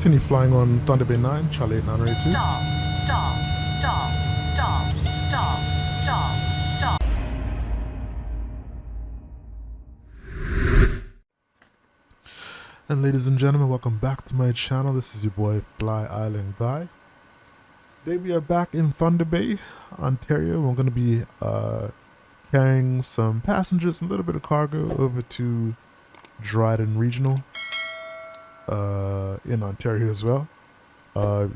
continue flying on Thunder Bay 9, Charlie 8982. Stop, stop, stop, stop, stop, stop, stop. And ladies and gentlemen, welcome back to my channel. This is your boy FlyIsland Guy. Today we are back in Thunder Bay, Ontario. We're going to be carrying some passengers, a little bit of cargo over to Dryden Regional in Ontario as well. I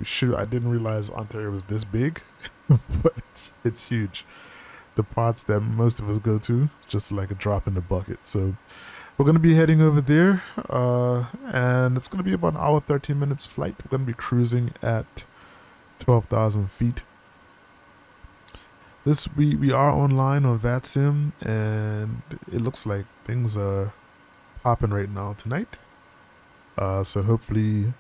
didn't realize Ontario was this big, but it's huge. The parts that most of us go to, just like a drop in the bucket. So we're going to be heading over there, and it's going to be about an hour, 13 minutes flight. We're going to be cruising at 12,000 feet. We are online on Vatsim, and it looks like things are popping right now tonight. So hopefully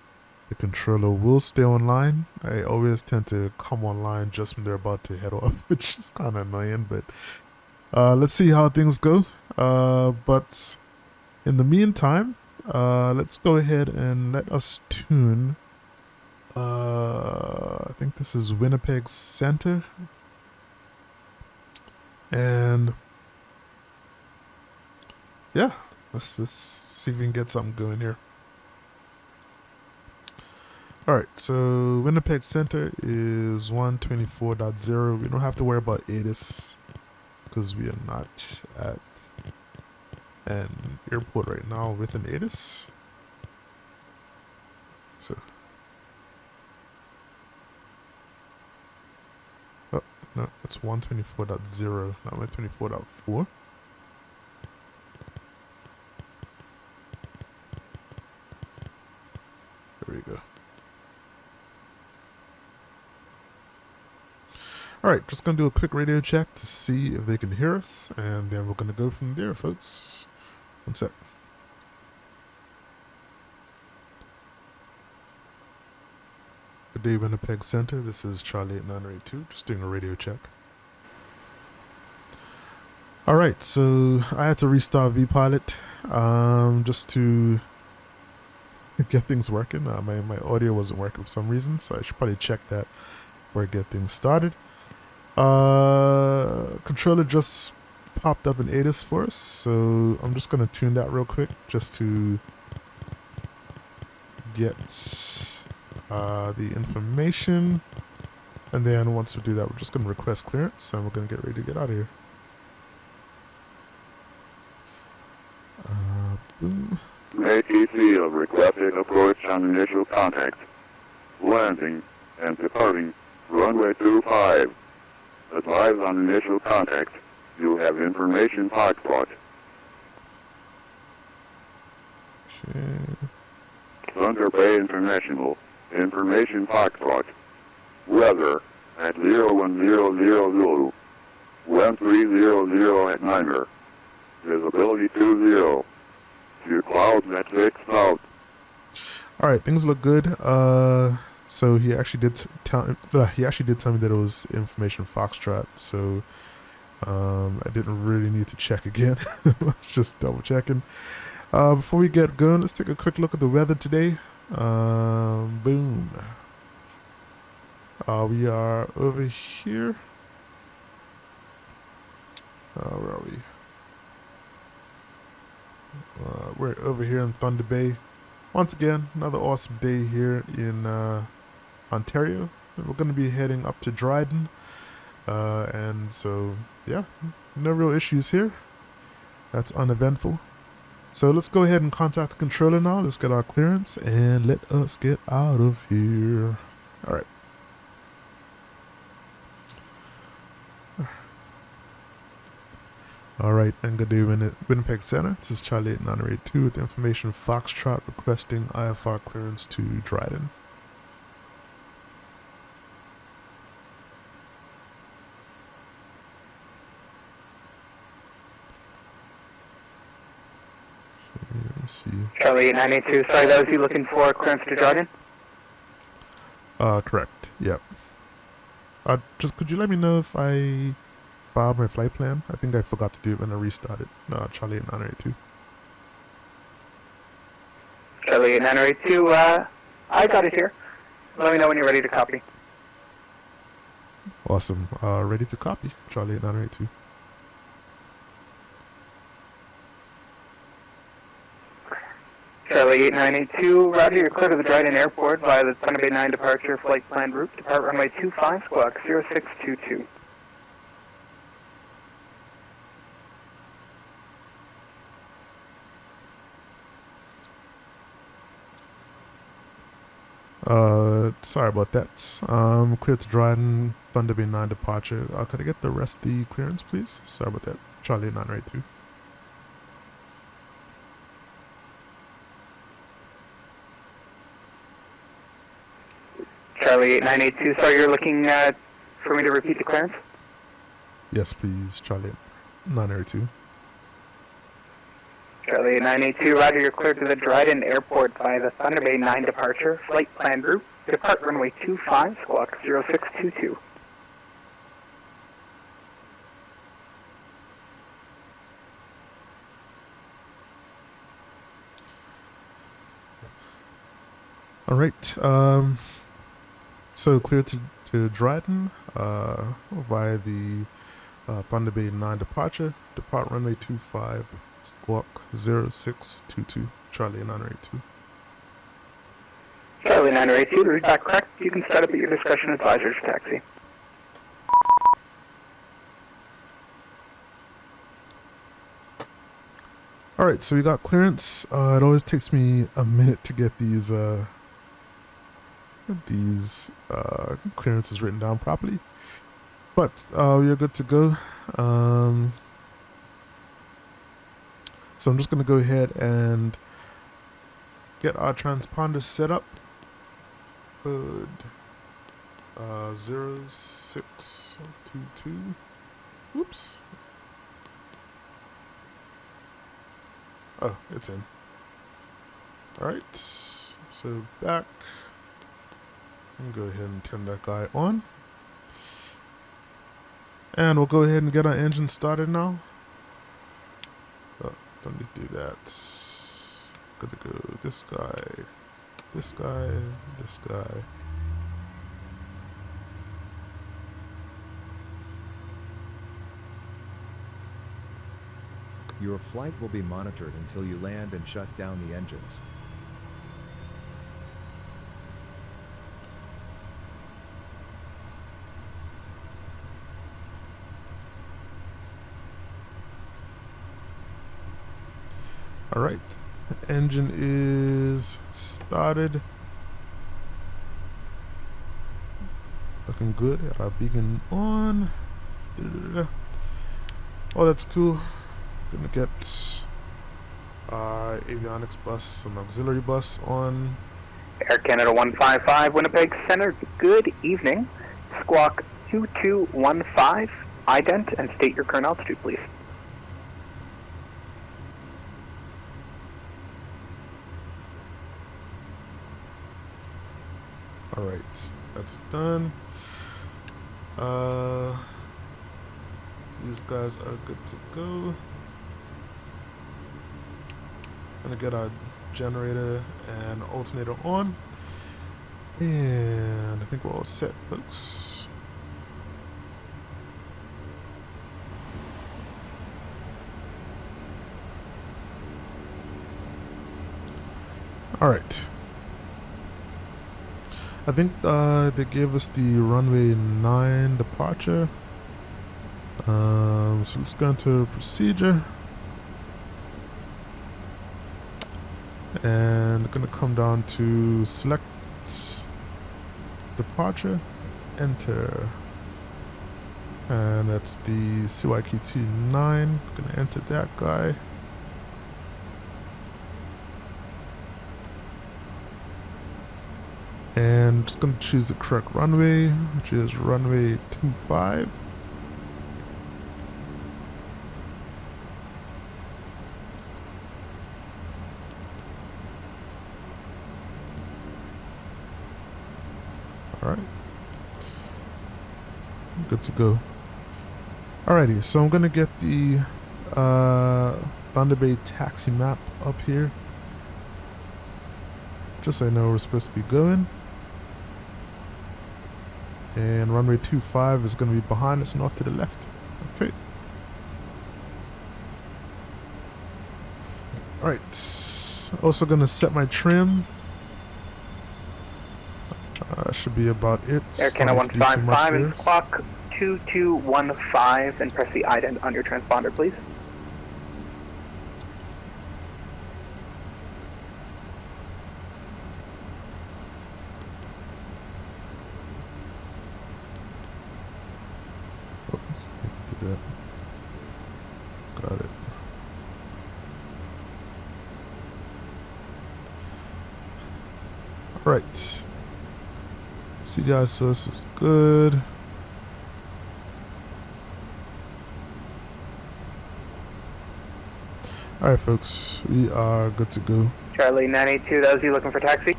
the controller will stay online. I always tend to come online just when they're about to head off, which is kind of annoying, but let's see how things go. But in the meantime, let's go ahead and let us tune. I think this is Winnipeg Center. And yeah, let's just see if we can get something going here. Alright, so Winnipeg Center is 124.0. We don't have to worry about ATIS because we are not at an airport right now with an ATIS. So, oh, no, it's 124.0, not 124.4. There we go. Alright, just going to do a quick radio check to see if they can hear us, and then we're going to go from there, folks. One sec. Good day, Winnipeg Center. This is Charlie 8982, just doing a radio check. Alright, so I had to restart VPilot just to get things working. My audio wasn't working for some reason, so I should probably check that before I get things started. Controller just popped up an ATIS for us, so I'm just going to tune that real quick just to get the information, and then once we do that, we're just going to request clearance, and we're going to get ready to get out of here. Boom. ATC of requested approach on initial contact. Landing and departing runway 25. Advise on initial contact. You have information Foxtrot. Okay. Thunder Bay International. Information Foxtrot. Weather at 01000. 1300 at Niner. Visibility 20. Few clouds at 6 south. Alright, things look good. So he actually did tell me that it was information Foxtrot, so I didn't really need to check again. Just double checking. Before we get going, let's take a quick look at the weather today. Boom. We are over here. Where are we? We're over here in Thunder Bay. Once again, another awesome day here in Ontario. We're going to be heading up to Dryden. And so, yeah, no real issues here. That's uneventful. So let's go ahead and contact the controller now. Let's get our clearance and let us get out of here. All right. All right, and good day, Winnipeg Center. This is Charlie 8982 with information Foxtrot requesting IFR clearance to Dryden. Let me see. Charlie 8982, sorry, that was you looking for clearance to Dryden? Correct, yep. Just could you let me know if I filed my flight plan? I think I forgot to do it when I restarted. No, Charlie 8982. Charlie 8982, I got it here. Let me know when you're ready to copy. Awesome. Ready to copy. Charlie 8982. Charlie 8982, roger, you're clear to the Dryden Airport via the Thunder Bay 9 departure flight plan route. Depart runway 25, squawk 0622. Sorry about that. Clear to Dryden, Thunder Bay 9 departure. Could I get the rest of the clearance, please? Sorry about that. Charlie 8982. Charlie 8982, sorry, you're looking for me to repeat the clearance? Yes, please. Charlie 982. Charlie 982, roger, you're clear to the Dryden Airport via the Thunder Bay 9 departure flight plan route. Depart runway 25, squawk 0622. All right. So clear to Dryden via the Thunder Bay 9 departure. Depart runway 25, squawk 0622. Charlie 982. Charlie 982, route back correct. You can start up at your discretion, advisor's taxi. All right, so we got clearance. It always takes me a minute to get these clearances written down properly, but we are good to go. So I'm just gonna go ahead and get our transponder set up. Code 0622. Whoops. Oh, it's in. Alright, so back. I'm gonna go ahead and turn that guy on. And we'll go ahead and get our engine started now. Oh, don't need to do that. Gonna go this guy, this guy, this guy. Your flight will be monitored until you land and shut down the engines. All right, engine is started. Looking good. Got our beacon on. Oh, that's cool. Gonna get our avionics bus, an auxiliary bus on. Air Canada 155, Winnipeg Center, good evening. Squawk 2215, ident, and state your current altitude, please. All right, that's done. These guys are good to go. Gonna get our generator and alternator on, and I think we're all set, folks. All right. I think they gave us the runway 9 departure. So let's go into procedure. And gonna come down to select departure, enter. And that's the CYQT9. Gonna enter that guy. And just gonna choose the correct runway, which is runway 25. Alright. Good to go. Alrighty, so I'm gonna get the Thunder Bay taxi map up here. just so I know where we're supposed to be going. And runway 25 is going to be behind us and off to the left. Okay. Alright. Also going to set my trim. Should be about it. Air Canada 155 and clock 2215 and press the ident on your transponder, please. Got it. Alright. CDI source is good. Alright folks, we are good to go. Charlie 982, that was you looking for taxi?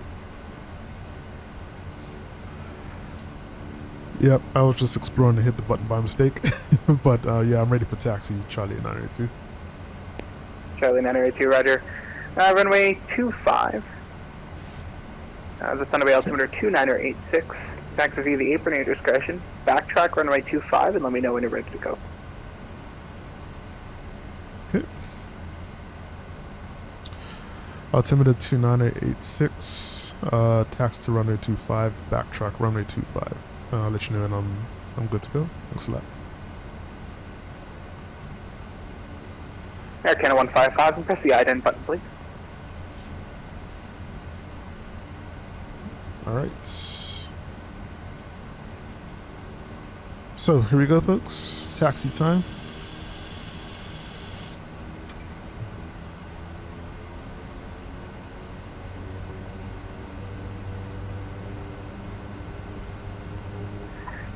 Yep, I was just exploring to hit the button by mistake. But yeah, I'm ready for taxi, Charlie 982. Charlie 982, roger. Runway 25. The Thunderbay altimeter 2986. Taxi via the apron at your discretion. Backtrack runway 25 and let me know when you're ready to go. Okay. Altimeter 2986. Taxi to runway 25. Backtrack runway 25. I'll let you know when I'm good to go. Thanks a lot. Air Canada 155 and press the ident button, please. Alright. So, here we go, folks. Taxi time.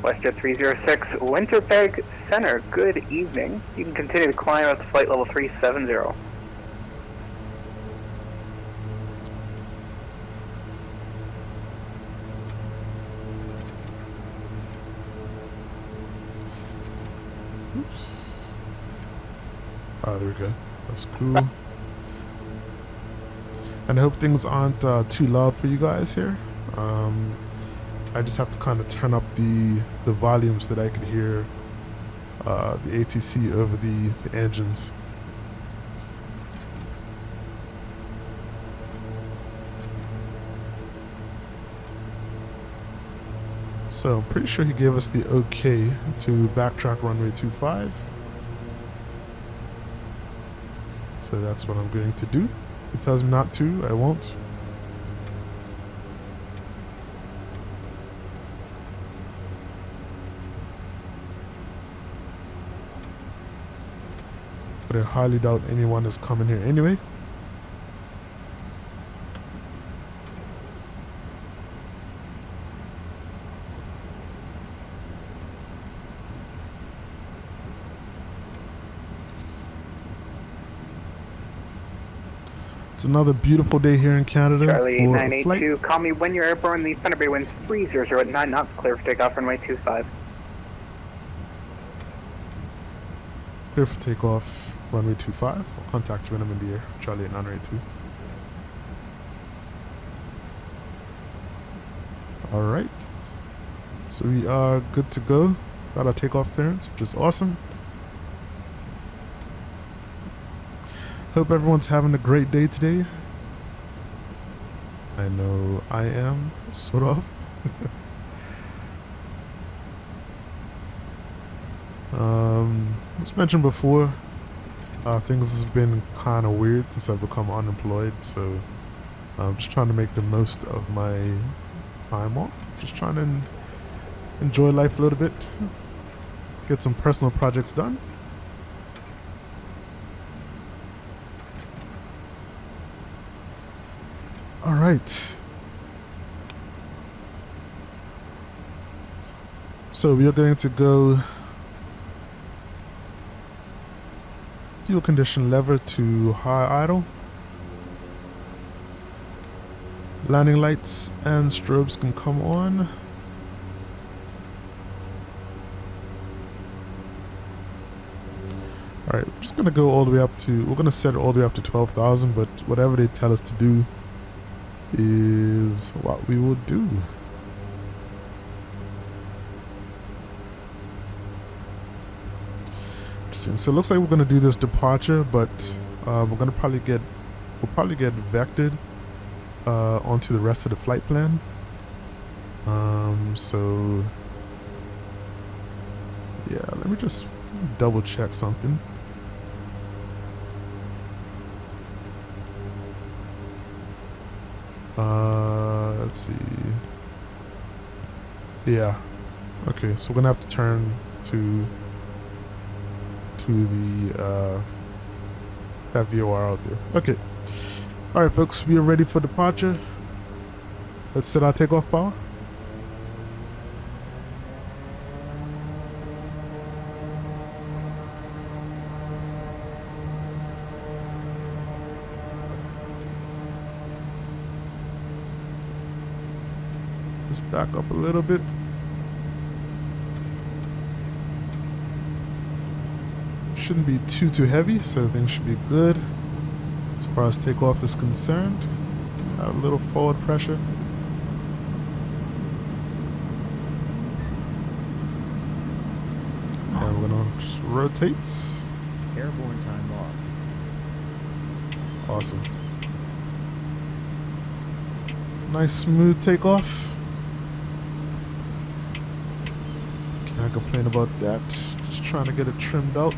WestJet 306, Winnipeg Center, good evening. You can continue to climb up to flight level 370. Oops. Oh, there we go. That's cool. And I hope things aren't too loud for you guys here. I just have to kind of turn up the volume so that I could hear the ATC over the engines. So I'm pretty sure he gave us the okay to backtrack runway 25. So that's what I'm going to do. If he tells me not to, I won't. But I highly doubt anyone is coming here anyway. It's another beautiful day here in Canada. Charlie for 982, call me when you're airborne. The Thunderbay winds 300 at 9 knots, clear for takeoff runway 25. Clear for takeoff, runway 25. I'll contact you when I'm in the air. Charlie at 982. Alright. So we are good to go. Got our takeoff clearance, which is awesome. Hope everyone's having a great day today. I know I am, sort of. As mentioned before, things have been kind of weird since I've become unemployed, so I'm just trying to make the most of my time off. Just trying to enjoy life a little bit, get some personal projects done. All right. So we are going to go fuel condition lever to high idle. Landing lights and strobes can come on. Alright, we're just gonna go all the way up to, we're gonna set it all the way up to 12,000, but whatever they tell us to do, is what we will do. Interesting. So it looks like we're gonna do this departure, but we're gonna probably get vectored onto the rest of the flight plan. So yeah, let me just double check something. Let's see. Yeah. Okay, so we're gonna have to turn to the that VOR out there. Okay. All right, folks, we are ready for departure. Let's set our takeoff power. Just back up a little bit. Shouldn't be too heavy, so things should be good as far as takeoff is concerned. Add a little forward pressure. And we're gonna just rotate. Airborne time off. Awesome. Nice smooth takeoff. Can't complain about that. Just trying to get it trimmed out.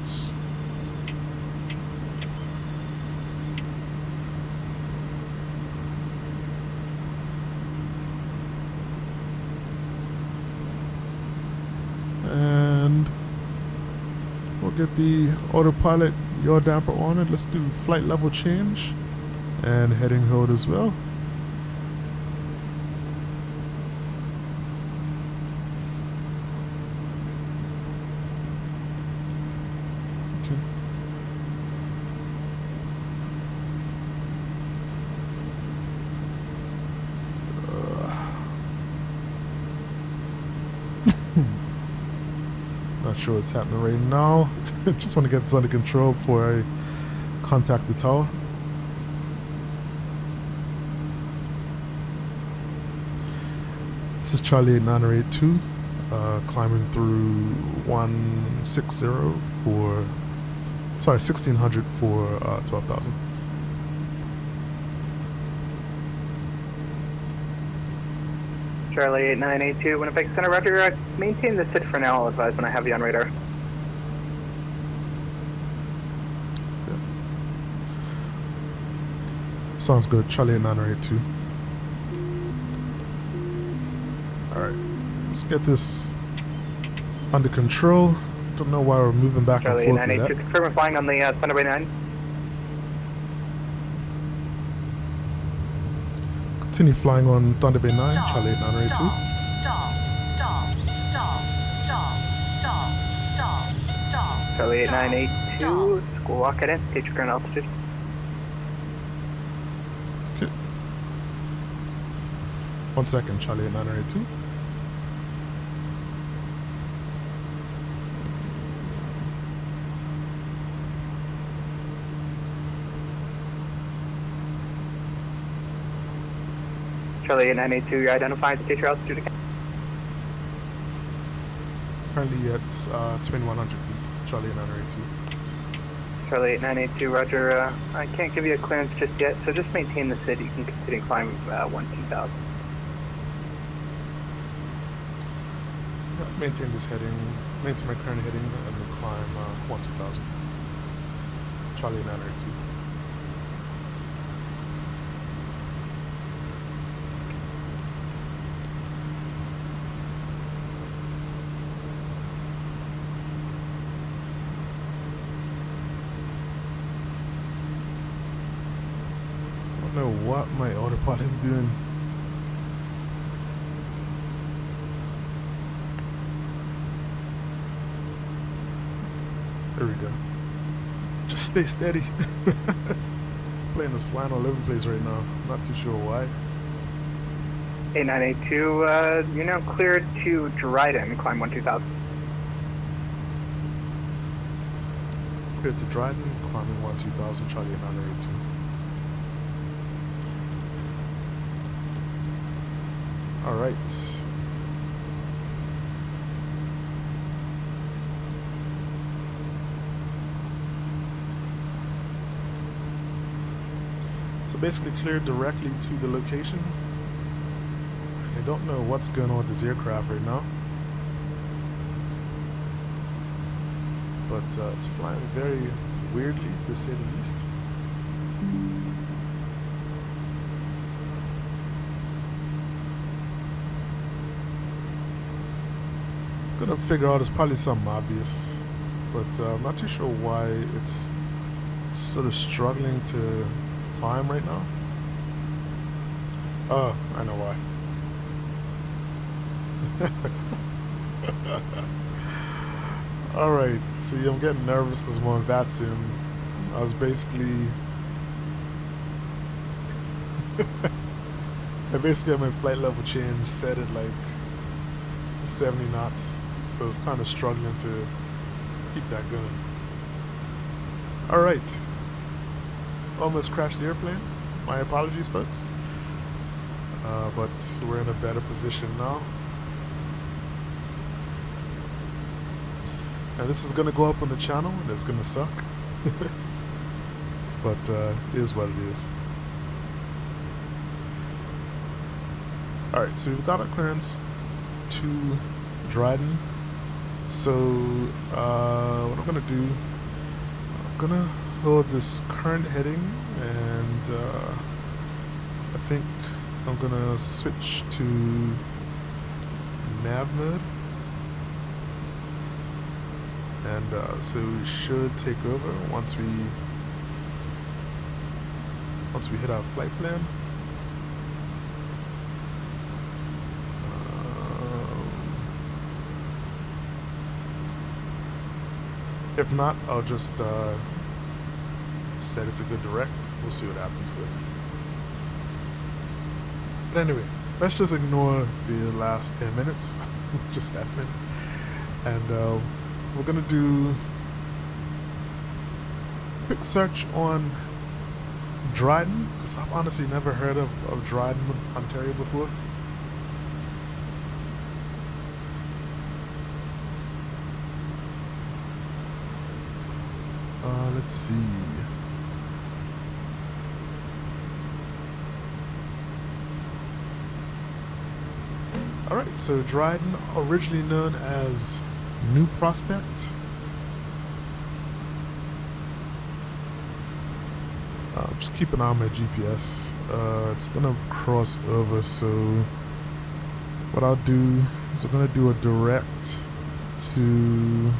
And we'll get the autopilot yaw damper on it. Let's do flight level change and heading hold as well. Okay. Not sure what's happening right now. Just want to get this under control before I contact the tower. This is Charlie 8982, climbing through 160 for, sorry, 1600 for 12,000. Charlie 8982, Winnipeg Center, roger. Maintain the sit for now. I'll advise when I have you on radar. Sounds good. Charlie 982. Alright. Let's get this under control. Don't know why we're moving back Charlie and forth with 982, that. confirm we're flying on the Thunderbird 9. Continue flying on Thunder Bay 9, Stall, Charlie 982. stall, stall, stall, stall, stall, stall. Charlie stall, 8982, stall. school walk it in, take your current altitude. Okay. 1 second, Charlie 982. Charlie 8982, you're identified, state your altitude again. Currently at 2100 feet, Charlie 982. Charlie 8982, roger. I can't give you a clearance just yet, so just maintain the sit. You can continue climbing 12000. Maintain this heading, maintain my current heading, and then climb 2000. Charlie 982. Don't know what my autopilot is doing. There we go. Just stay steady. Plane is flying all over the place right now. Not too sure why. 8982, you're now cleared to Dryden, climb 12000. Clear to Dryden, climbing 2000, Charlie 982. All right. So basically cleared directly to the location. I don't know what's going on with this aircraft right now, but it's flying very weirdly, to say the least. Gonna figure out it's probably something obvious, but I'm not too sure why it's sort of struggling to climb right now. Oh, I know why. Alright, see, I'm getting nervous because I'm on Vatsim. I was basically I basically had my flight level change set at like 70 knots, so I was kind of struggling to keep that going. Alright, almost crashed the airplane. My apologies, folks. But we're in a better position now. And this is going to go up on the channel and it's going to suck. But it is what it is. Alright, so we've got our clearance to Dryden. So what I'm going to do, I'm going to hold this current heading, and I think I'm going to switch to nav mode. And so we should take over once we hit our flight plan. If not, I'll just set it to good direct. We'll see what happens there. But anyway, let's just ignore the last 10 minutes what just happened, and we're gonna do a quick search on Dryden, because I've honestly never heard of Dryden, Ontario before. Let's see. Alright, so Dryden, originally known as New Prospect. Just keep an eye on my GPS. It's gonna cross over, so what I'll do is I'm gonna do a direct to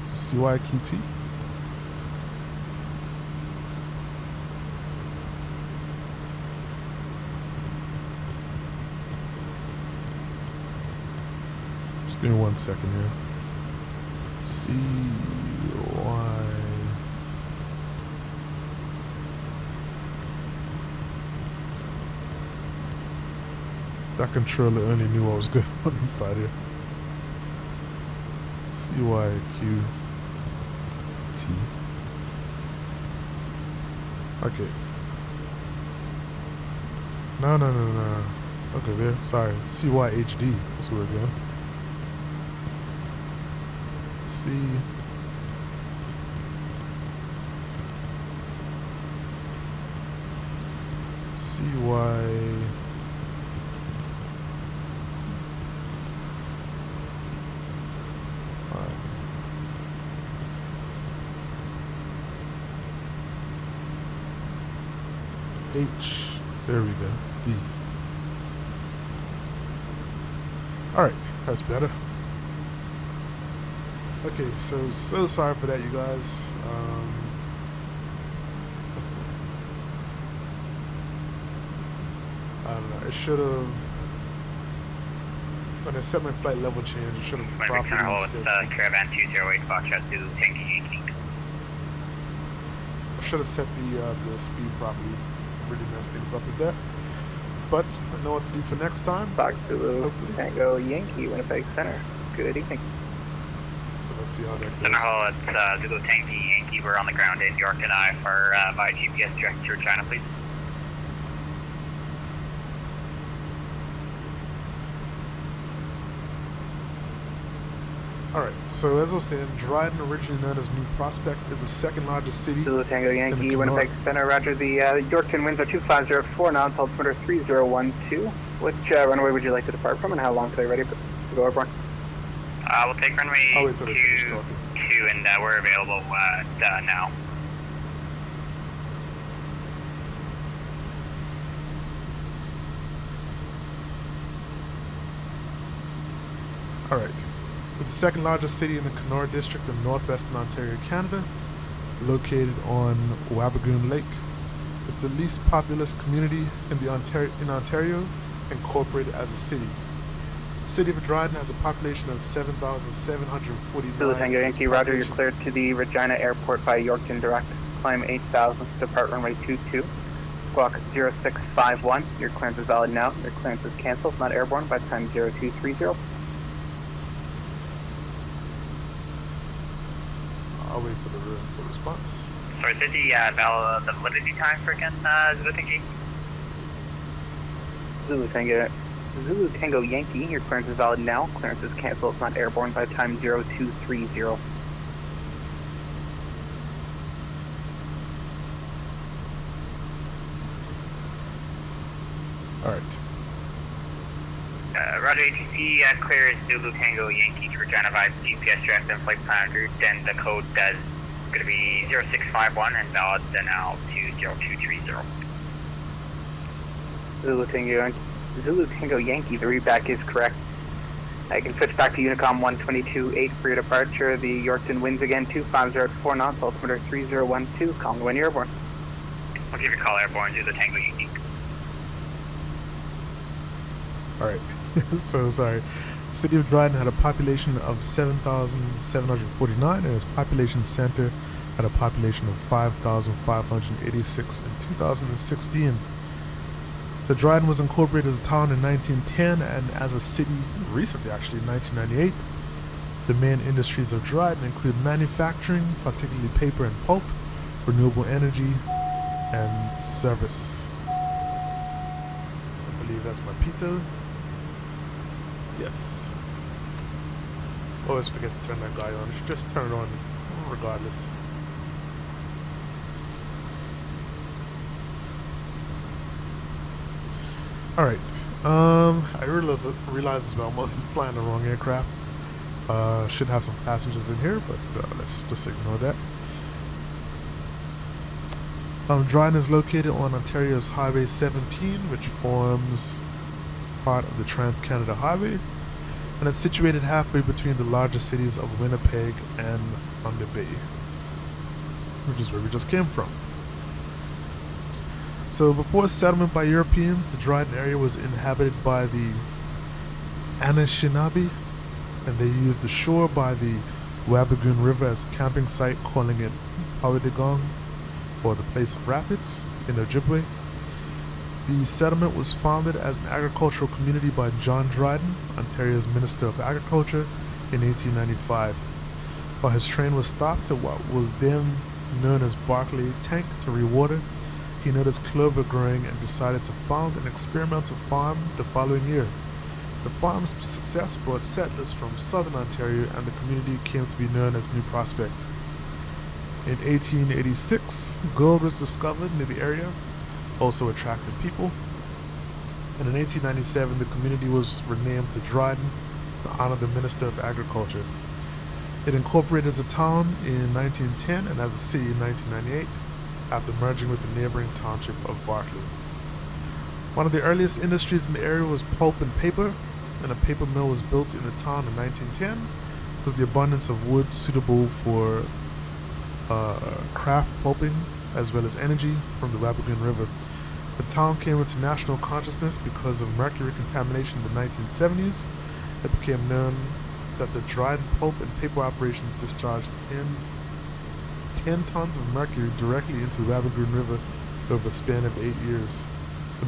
CYQT. Just give me 1 second here. CY. That controller only knew what was going on inside here. CYQT. Okay. No. Okay, there. Sorry. CYHD. That's what we're doing. CY. H, there we go, D. Alright, that's better. Okay, so sorry for that, you guys. I don't know, it should have, when I set my flight level change, it should have properly set. Caravan 208 Foxtrot to Yankee. I should have set the speed properly. Really mess things up with that, but I know what to do for next time. Fox Zulu, Tango Yankee, Winnipeg Center. Good evening. So let's see how that goes. Center Hall, it's Zulu Tanky Yankee. Yankee. We're on the ground in York and I for via GPS direct through China, please. Alright, so as I was saying, Dryden, originally known as New Prospect, is the second largest city. Zulu Tango Yankee, Kenora. Winnipeg Center, roger. The Yorkton winds are 2504 knots, altimeter 3012. Which runway would you like to depart from, and how long till you're ready to go airborne? We'll take runway I'll wait till they finish 2, talking. 2, and we're available now. Alright. It's the second largest city in the Kenora district of northwestern Ontario, Canada, located on Wabigoon Lake. It's the least populous community in Ontario, incorporated as a city. The city of Dryden has a population of 7,749. Zulu Tango Yankee, roger. You're Population. cleared to the Regina Airport by Yorkton Direct. Climb 8000, depart runway 22. Squawk 0651. Your clearance is valid now. Your clearance is canceled, not airborne, by time 0230. I'll wait for the response. Sorry, said the validity time for again, Zulu Tango. Zulu Tango Yankee, your clearance is valid now. Clearance is canceled, not airborne, by time 0230. Alright. Roger, ATC clears Zulu Tango Yankee to Regina via GPS direct and flight plan route, and the code is going to be 0651 and valid now to 0230. Zulu Tango Yankee, the readback is correct. I can switch back to Unicom 122.8 for your departure. The Yorkton winds again, 2504 knots, altimeter 3012. Call me when you're airborne. I'll give you a call airborne, Zulu Tango Yankee. Alright. So sorry. The city of Dryden had a population of 7,749 and its population center had a population of 5,586 in 2016. So Dryden was incorporated as a town in 1910 and as a city recently, actually in 1998. The main industries of Dryden include manufacturing, particularly paper and pulp, renewable energy, and service. I believe that's my pizza. Yes. Always forget to turn that guy on. You should just turn it on regardless. Alright. I realize as well I'm flying the wrong aircraft. Should have some passengers in here, but let's just ignore that. Dryden is located on Ontario's Highway 17, which forms part of the Trans-Canada Highway, and it's situated halfway between the larger cities of Winnipeg and Thunder Bay, which is where we just came from. So before settlement by Europeans, the Dryden area was inhabited by the Anishinaabe, and they used the shore by the Wabigoon River as a camping site, calling it Pawidigong, or the place of rapids, in Ojibwe. The settlement was founded as an agricultural community by John Dryden, Ontario's Minister of Agriculture, in 1895. While his train was stopped at what was then known as Barclay Tank to rewater, he noticed clover growing and decided to found an experimental farm the following year. The farm's success brought settlers from southern Ontario, and the community came to be known as New Prospect. In 1886, gold was discovered near the area, also attracting people. And in 1897, the community was renamed to Dryden to honor the Minister of Agriculture. It incorporated as a town in 1910 and as a city in 1998, after merging with the neighboring township of Barclay. One of the earliest industries in the area was pulp and paper, and a paper mill was built in the town in 1910 because the abundance of wood suitable for craft pulping as well as energy from the Wabigoon River. The town came into national consciousness because of mercury contamination in the 1970s. It became known that the Dryden pulp and paper operations discharged 10 tons of mercury directly into the Wabigoon River over a span of 8 years. The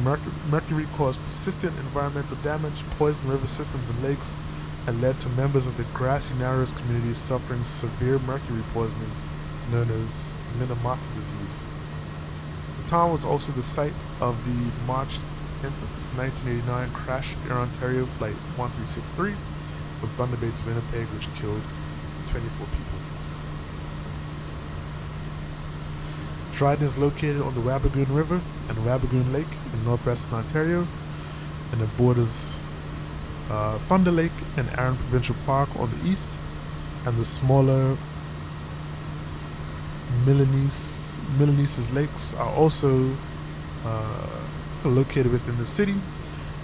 mercury caused persistent environmental damage, poisoned river systems and lakes, and led to members of the Grassy Narrows community suffering severe mercury poisoning. known as Minamata disease. The town was also the site of the March 10th, 1989 crash Air Ontario Flight 1363 from Thunder Bay to Winnipeg, which killed 24 people. Dryden is located on the Wabigoon River and Wabigoon Lake in northwestern Ontario, and it borders Thunder Lake and Arran Provincial Park on the east, and the smaller Milanese lakes are also located within the city.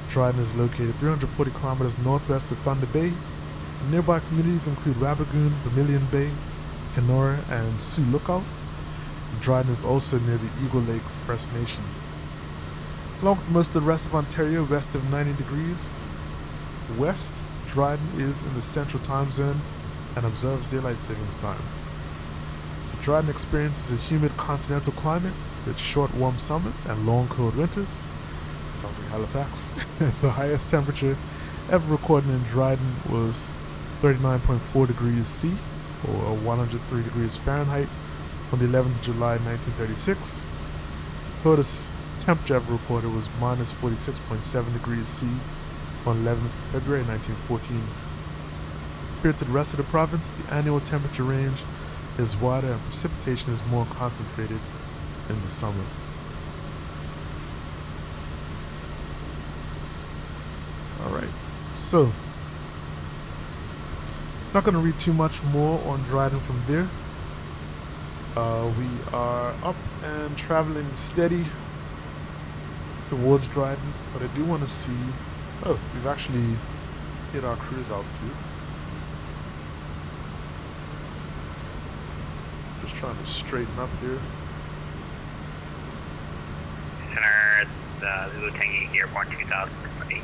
Dryden is located 340 kilometers northwest of Thunder Bay. Nearby communities include Wabigoon, Vermilion Bay, Kenora, and Sioux Lookout. Dryden is also near the Eagle Lake First Nation. Along with most of the rest of Ontario, west of 90 degrees west, Dryden is in the central time zone and observes daylight savings time. So Dryden experiences a humid continental climate with short warm summers and long cold winters. Sounds like Halifax. The highest temperature ever recorded in Dryden was 39.4 degrees C, or 103 degrees Fahrenheit, on the 11th of July 1936. The coldest temperature ever recorded was minus 46.7 degrees C on 11th of February 1914. Compared to the rest of the province, the annual temperature range is wider and precipitation is more concentrated in the summer. Alright, so not going to read too much more on Dryden from there. We are up and traveling steady towards Dryden, but I do want to see. Oh, we've actually hit our cruise altitude. Just trying to straighten up here. Center, it's Zulu Tango Airborne 2008.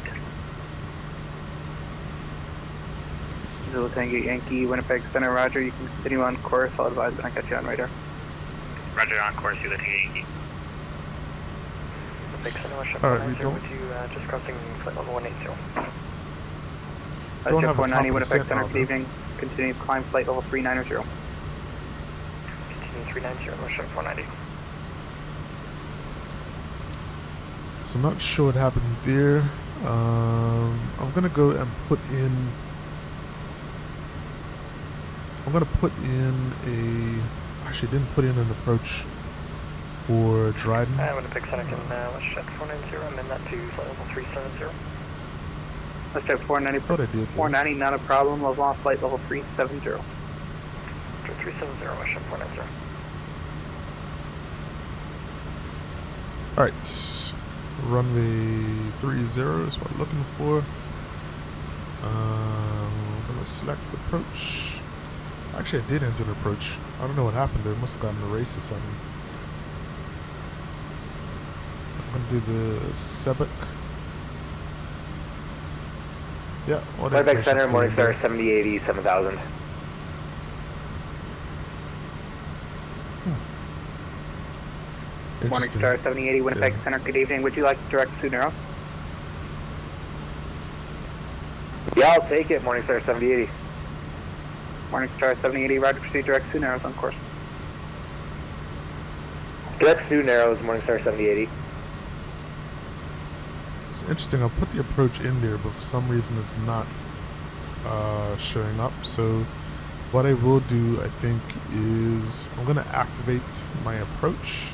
Zulu Tango Yankee, Winnipeg Center, roger. You can continue on course. I'll advise when I catch you on radar. Roger, on course, Zulu Tango Yankee. Winnipeg Center, Alright, we don't. with you just crossing flight level 180. Don't have a top 490 of the Winnipeg set Center, now, good evening. Continue climb flight level 390. Continue 390, Russia 490. So I'm not sure what happened there. I'm gonna go and put in. I'm gonna put in a. Actually, didn't put in an approach for Dryden. Winnipeg Center can let's check 490. I'm in that to flight level 370. Let's check 490. Thought I did. 490, not a problem. Level off flight level 370. 370, Russia 490. Alright, runway 30 is what I'm looking for. I'm gonna select approach. Actually, I did enter the approach. I don't know what happened there. It must have gotten erased or something. I'm gonna do the Sebek. Yeah, all the Winnipeg information's Center, going Morningstar there. 7080, 7000. Interesting. Morningstar 7080 Winnipeg Yeah. Center, good evening. Would you like direct to Neuro? Yeah, I'll take it, Morningstar 7080. Morningstar 7080, roger, proceed direct to Neuro's on course. Direct to Narrows, Morningstar 7080. It's interesting. I put the approach in there, but for some reason it's not showing up. So what I will do, I think, is I'm going to activate my approach.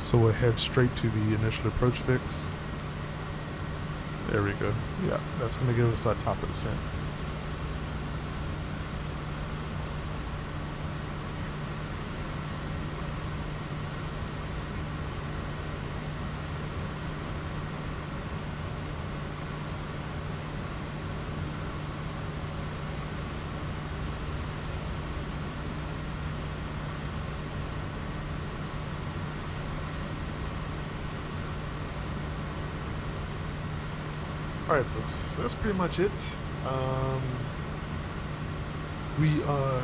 So we'll head straight to the initial approach fix. There we go. Yeah, that's going to give us our top of descent. Alright folks, so that's pretty much it. We are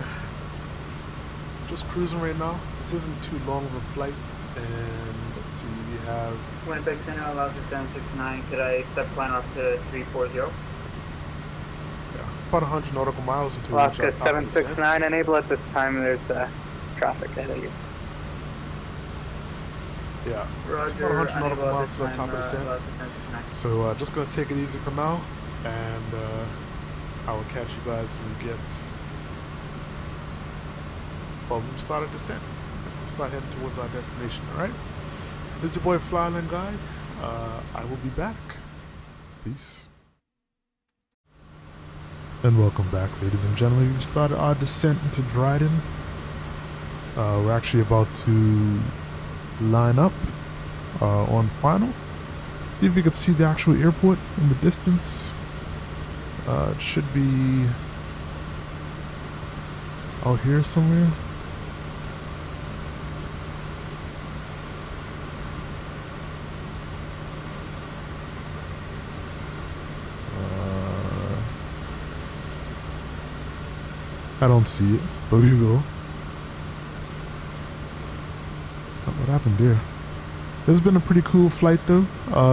just cruising right now. This isn't too long of a flight, and let's see, we have Winnipeg Center allows us down 69. Could I step climb up to 340? yeah, about 100 nautical miles until we reach our Alaska top of the descent. 769, enable at this time. There's traffic ahead of you. Yeah, it's about 100 nautical miles to the top of the descent. So just gonna take it easy for now, and I will catch you guys when we get. Well, we start a descent. We'll start heading towards our destination. All right. This is your boy FlyIsland Guide. I will be back. Peace. And welcome back, ladies and gentlemen. We started our descent into Dryden. We're actually about to line up on final. See if we could see the actual airport in the distance. It should be out here somewhere. I don't see it, but we will. What happened there? This has been a pretty cool flight though.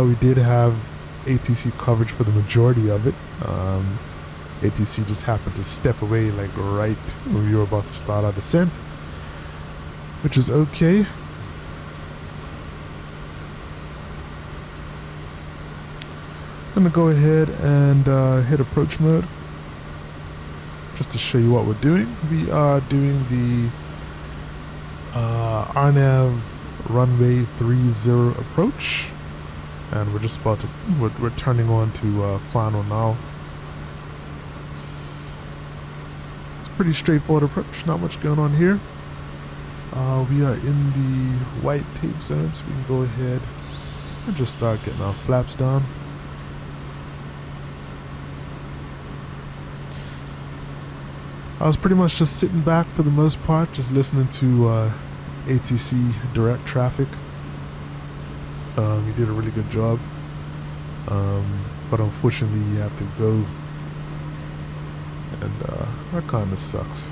We did have ATC coverage for the majority of it. ATC just happened to step away like right when we were about to start our descent, which is okay. I'm gonna go ahead and hit approach mode. Just to show you what we're doing, we are doing the RNAV runway 30 approach, and we're just about to, we're turning on to final now. It's a pretty straightforward approach, not much going on here. We are in the white tape zone, so we can go ahead and just start getting our flaps down. I was pretty much just sitting back for the most part, just listening to ATC direct traffic. He did a really good job, but unfortunately he had to go, and that kind of sucks.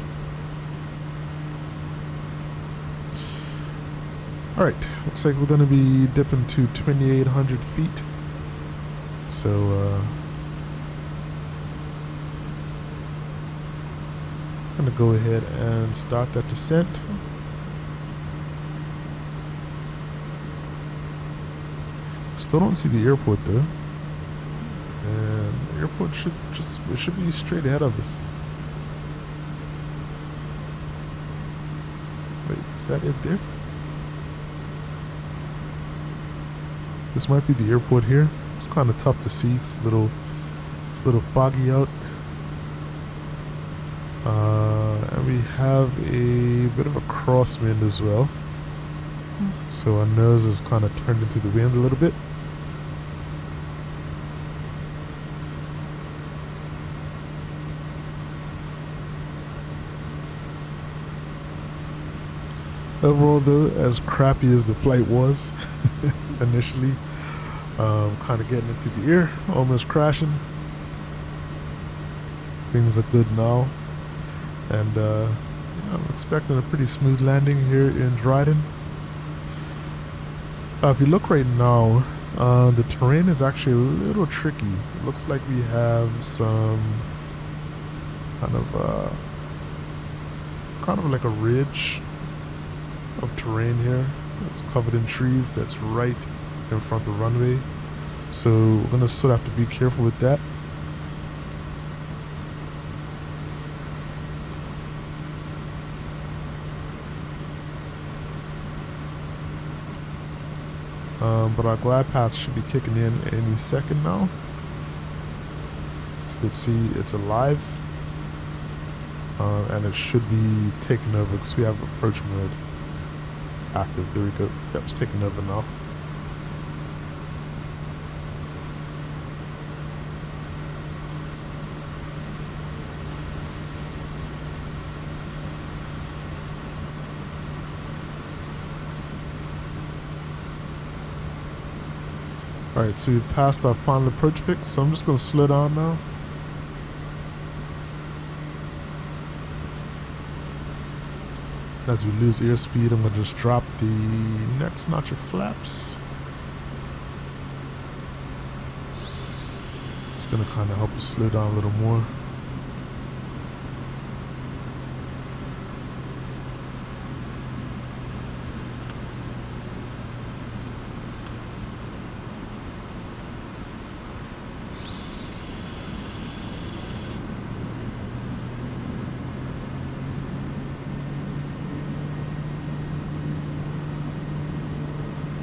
Alright, looks like we're going to be dipping to 2,800 feet, so I'm going to go ahead and start that descent. Still don't see the airport though. And the airport should be straight ahead of us. Wait, is that it there? This might be the airport here. It's kind of tough to see. It's a little foggy out. And we have a bit of a crosswind as well, so our nose is kind of turned into the wind a little bit. Overall though, as crappy as the flight was initially, kind of getting into the ear, almost crashing. Things look good now. And I'm expecting a pretty smooth landing here in Dryden. If you look right now, the terrain is actually a little tricky. It looks like we have some kind of like a ridge of terrain here that's covered in trees that's right in front of the runway. So we're gonna sort of have to be careful with that. But our glide path should be kicking in any second now. As you can see, it's alive, and it should be taking over because we have approach mode active. There we go. Yep, it's taking over now. Alright, so we've passed our final approach fix, so I'm just going to slow down now. As we lose airspeed, I'm going to just drop the next notch of flaps. It's going to kind of help us slow down a little more.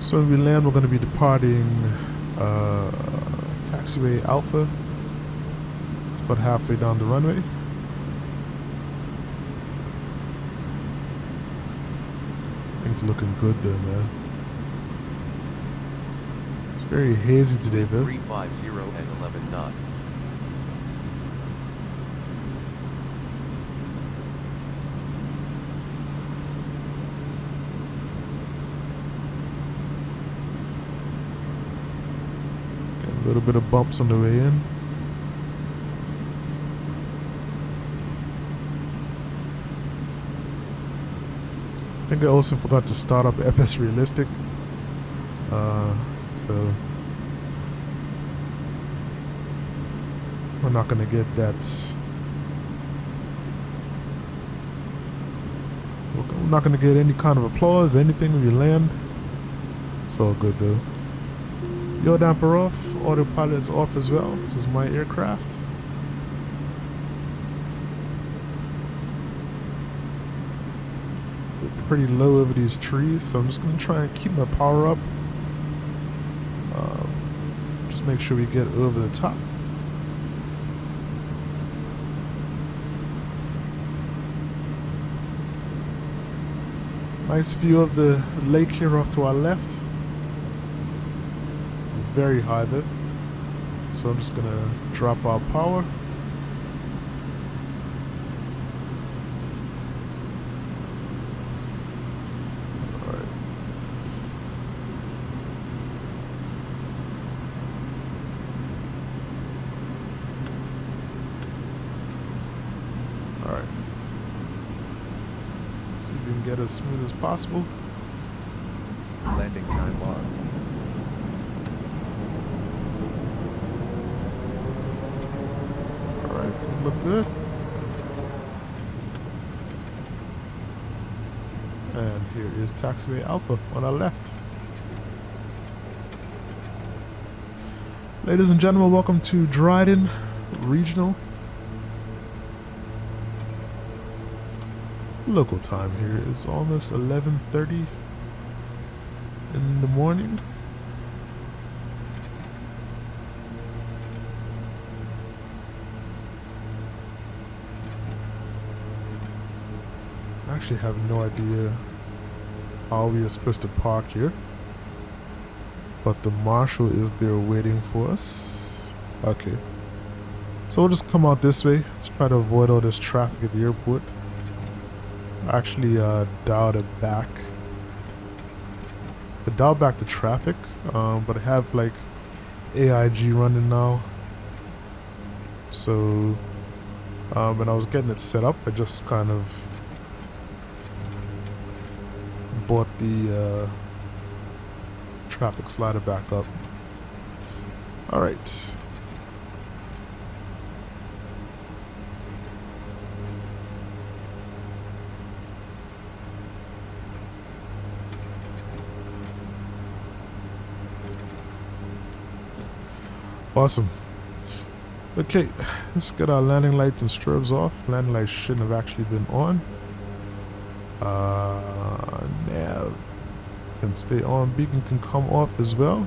So when we land, we're going to be departing taxiway Alpha. It's about halfway down the runway. Things looking good there, man. It's very hazy today, though. 350 at 11 knots. A little bit of bumps on the way in. I think I also forgot to start up FS Realistic. So we're not gonna get that. We're not gonna get any kind of applause, anything when we land. It's all good though. Yaw damper off, autopilot is off as well. This is my aircraft. We're pretty low over these trees, so I'm just gonna try and keep my power up. Just make sure we get over the top. Nice view of the lake here off to our left. Very high though, so I'm just gonna drop our power. Alright. Alright. See if we can get as smooth as possible. Landing time logged. Things look good. And here is taxiway Alpha on our left. Ladies and gentlemen, welcome to Dryden Regional. Local time here is almost 11:30 in the morning. I actually have no idea how we are supposed to park here, but the marshal is there waiting for us. Okay, so we'll just come out this way. Let's try to avoid all this traffic at the airport. I actually dialed it back. I dialed back the traffic, but I have like AIG running now. So when I was getting it set up, I just kind of brought the traffic slider back up. Alright. Awesome. Okay, let's get our landing lights and strobes off. Landing lights shouldn't have actually been on. Nav can stay on. Beacon can come off as well.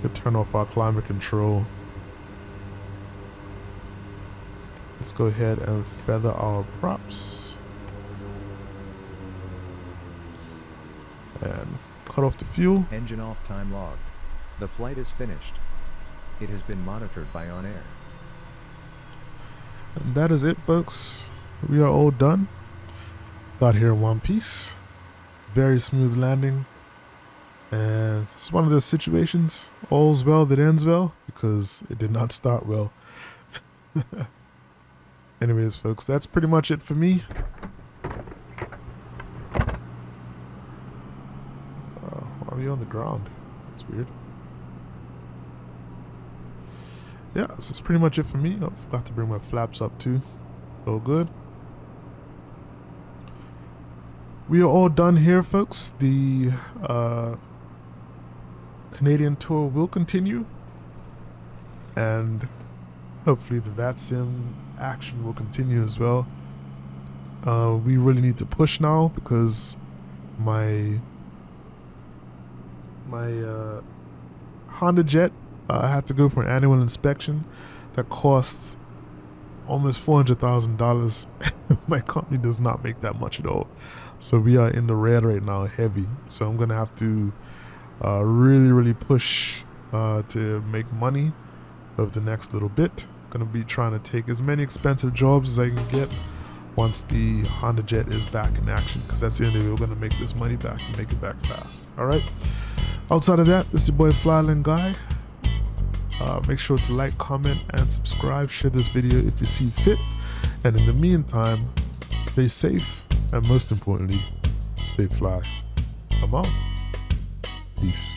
Could turn off our climate control. Let's go ahead and feather our props. And cut off the fuel. Engine off, time logged. The flight is finished. It has been monitored by On Air. And that is it, folks. We are all done. Got here in one piece. Very smooth landing. And it's one of those situations, all's well that ends well, because it did not start well. Anyways, folks, that's pretty much it for me. Why are we on the ground? That's weird. Yeah, so that's pretty much it for me. I forgot to bring my flaps up too. All good. We are all done here, folks. The Canadian tour will continue, and hopefully the Vatsim action will continue as well. We really need to push now because my my Honda Jet. I had to go for an annual inspection that costs almost $400,000. My company does not make that much at all, so we are in the red right now, heavy. So I'm gonna have to really push to make money over the next little bit. Gonna be trying to take as many expensive jobs as I can get once the Honda Jet is back in action, because that's the only way we're gonna make this money back and make it back fast. All right, outside of that, this is your boy FlyIsland guy. Make sure to like, comment, and subscribe. Share this video if you see fit, and in the meantime, stay safe, and most importantly, stay fly. I'm out. Peace.